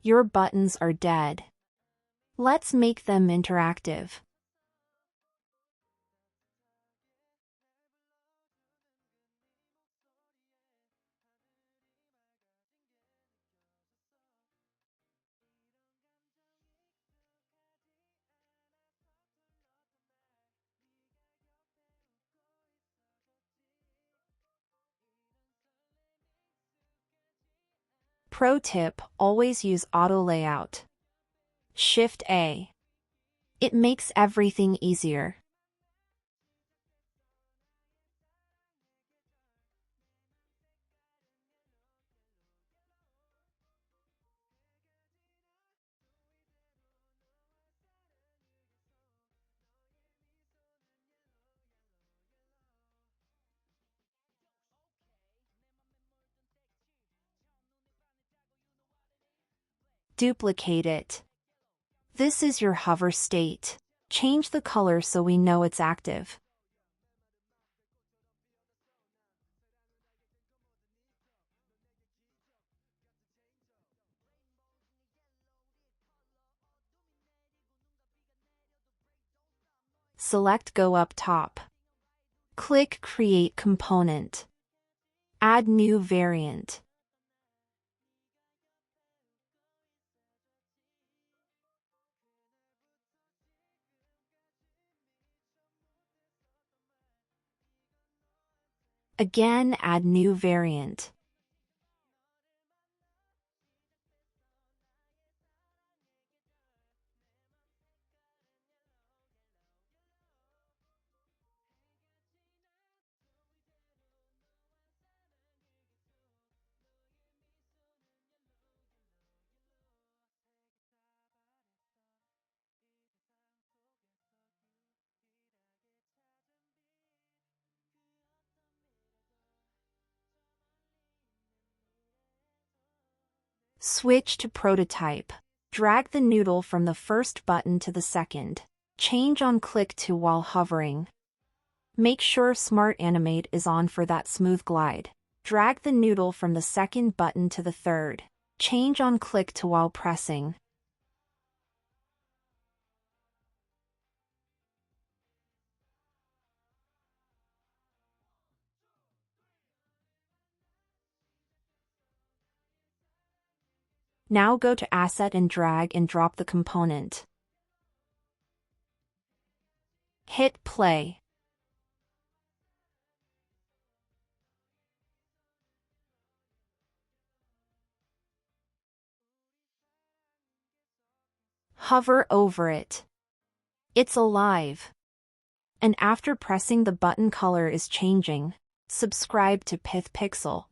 Your buttons are dead. Let's make them interactive. Pro tip: always use auto layout. Shift A. It makes everything easier. Duplicate it. This is your hover state. Change the color so we know it's active. Select Go up top. Click Create Component. Add new variant. Again, add new variant. Switch to prototype. Drag the noodle from the first button to the second. Change on click to while hovering. Make sure Smart Animate is on for that smooth glide. Drag the noodle from the second button to the third. Change on click to while pressing. Now go to Asset and drag and drop the component. Hit play. Hover over it. It's alive. And after pressing the button, color is changing. Subscribe to Pith Pixel.